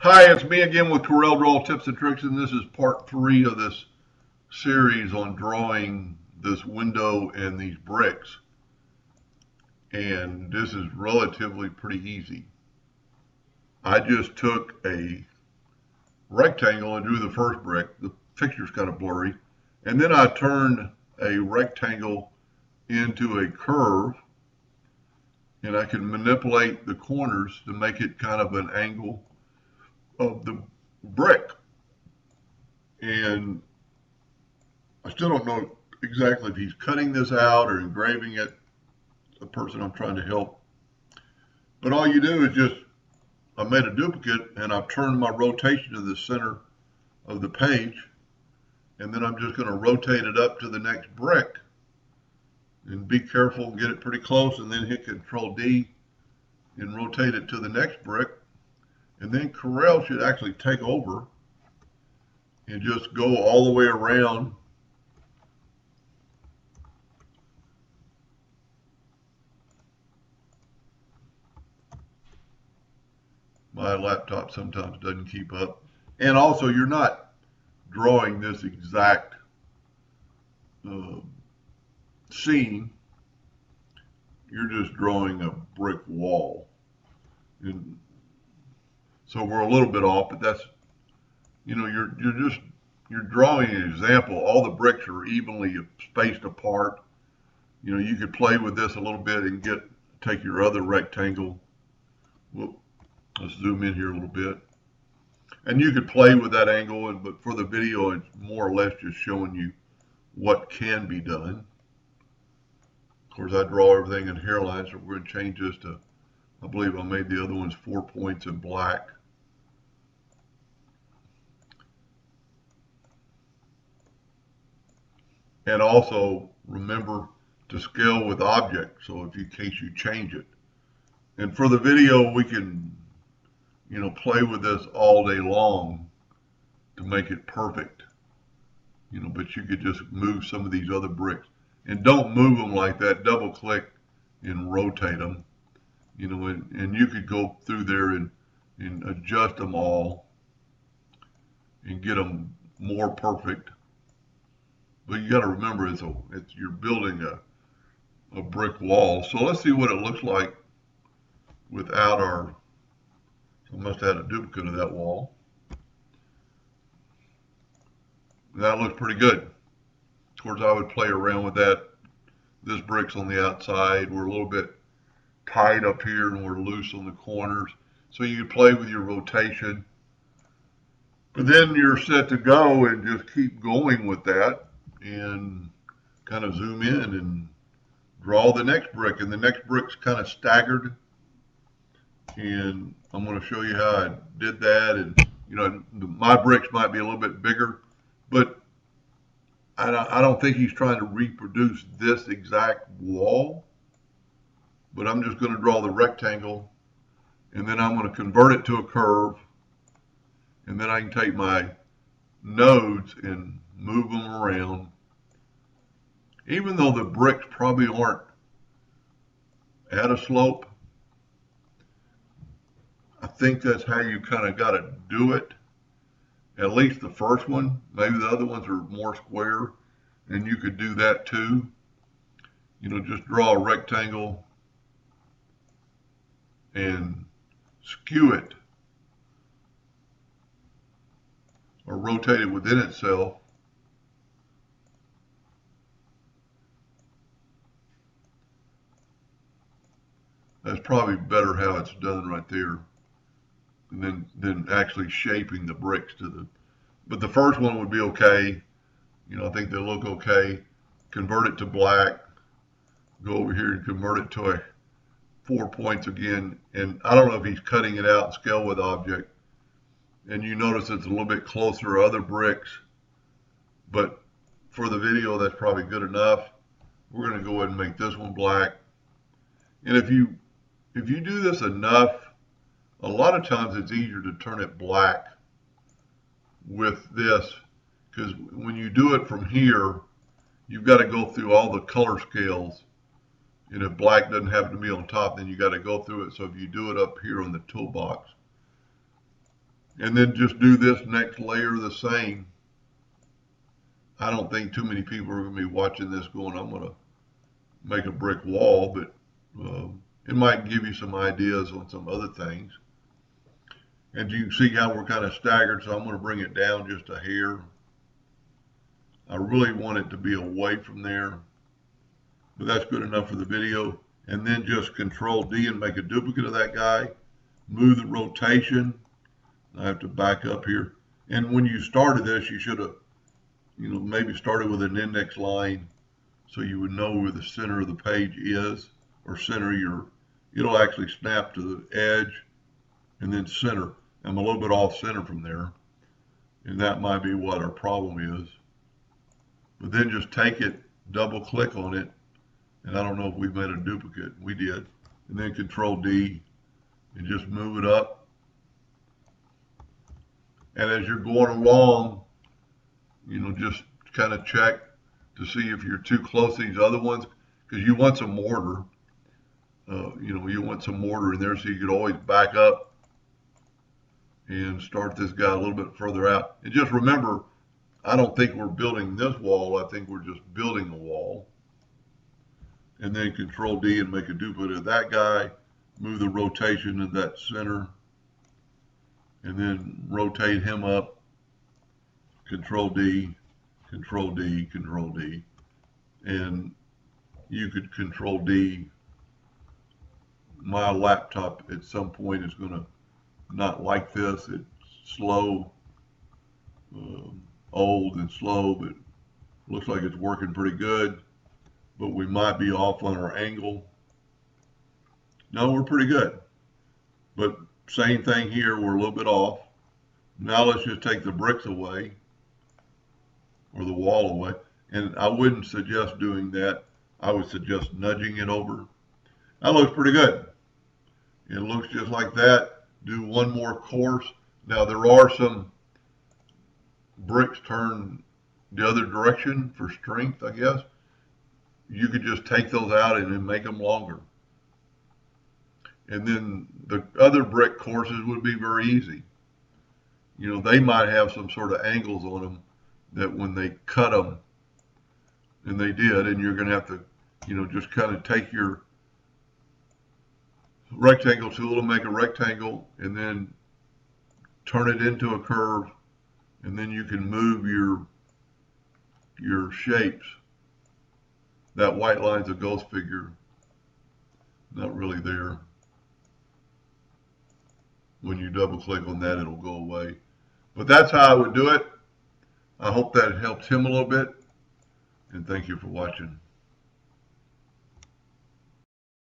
Hi, it's me again with Corel Draw Tips and Tricks, and this is part 3 of this series on drawing this window and these bricks. And this is relatively pretty easy. I just took a rectangle and drew the first brick. The picture's kind of blurry. And then I turned a rectangle into a curve, and I can manipulate the corners to make it kind of an angle of the brick. And I still don't know exactly if he's cutting this out or engraving it, the person I'm trying to help. But all you do is just, I made a duplicate and I've turned my rotation to the center of the page, and then I'm just going to rotate it up to the next brick. And be careful and get it pretty close, and then hit Control D and rotate it to the next brick. And then Corel should actually take over and just go all the way around my laptop sometimes doesn't keep up. And also, you're not drawing this exact scene. You're just drawing a brick wall. And so we're a little bit off, but that's, you're drawing an example. All the bricks are evenly spaced apart. You could play with this a little bit and take your other rectangle. Well, let's zoom in here a little bit. And you could play with that angle, but for the video, it's more or less just showing you what can be done. Of course, I draw everything in hairlines, so we're going to change this to, I believe I made the other ones 4 points in black. And also remember to scale with object, so in case you change it. And for the video, we can, play with this all day long to make it perfect. But you could just move some of these other bricks. And don't move them like that. Double click and rotate them. And you could go through there and adjust them all and get them more perfect. But you got to remember, you're building a brick wall. So let's see what it looks like without I must have had a duplicate of that wall. That looks pretty good. Of course, I would play around with that. This brick's on the outside. We're a little bit tight up here and we're loose on the corners. So you can play with your rotation. But then you're set to go and just keep going with that and kind of zoom in and draw the next brick. And the next brick's kind of staggered. And I'm going to show you how I did that. And, my bricks might be a little bit bigger, but I don't think he's trying to reproduce this exact wall. But I'm just going to draw the rectangle, and then I'm going to convert it to a curve. And then I can take my nodes and move them around. Even though the bricks probably aren't at a slope, I think that's how you kind of got to do it. At least the first one. Maybe the other ones are more square, and you could do that too. Just draw a rectangle and skew it or rotate it within itself. That's probably better how it's done right there. And then actually shaping the bricks but the first one would be okay. I think they look okay. Convert it to black. Go over here and convert it to a 4 points again. And I don't know if he's cutting it out and scale with object. And you notice it's a little bit closer to other bricks. But for the video, that's probably good enough. We're going to go ahead and make this one black. And if you do this enough, a lot of times it's easier to turn it black with this, because when you do it from here, you've got to go through all the color scales. And if black doesn't happen to be on top, then you got to go through it. So if you do it up here on the toolbox, And then just do this next layer the same. I don't think too many people are going to be watching this going, I'm going to make a brick wall, but it might give you some ideas on some other things. And you can see how we're kind of staggered, so I'm going to bring it down just a hair. I really want it to be away from there, but that's good enough for the video. And then just Control D and make a duplicate of that guy. Move the rotation. I have to back up here. And when you started this, you should have, maybe started with an index line so you would know where the center of the page is, or center it'll actually snap to the edge and then center. I'm a little bit off center from there, and that might be what our problem is. But then just take it, double click on it, and I don't know if we've made a duplicate. We did. And then Control D and just move it up. And as you're going along, just kind of check to see if you're too close to these other ones, because you want some mortar. You want some mortar in there, so you could always back up and start this guy a little bit further out. And just remember, I don't think we're building this wall. I think we're just building a wall. And then Control D and make a duplicate of that guy. Move the rotation to that center. And then rotate him up. Control D, Control D, Control D. And you could Control D. My laptop at some point is going to not like this. It's slow, old and slow, but looks like it's working pretty good. But we might be off on our angle. No, we're pretty good. But same thing here, we're a little bit off. Now let's just take the bricks away, or the wall away. And I wouldn't suggest doing that. I would suggest nudging it over. That looks pretty good. It looks just like that. Do one more course. Now there are some bricks turned the other direction for strength, I guess. You could just take those out and then make them longer. And then the other brick courses would be very easy. They might have some sort of angles on them that when they cut them, and they did, and you're going to have to, just kind of take your rectangle tool and make a rectangle, and then turn it into a curve, and then you can move your shapes. That white line's a ghost figure, not really there. When you double click on that, it'll go away. But that's how I would do it. I hope that helps him a little bit, and thank you for watching.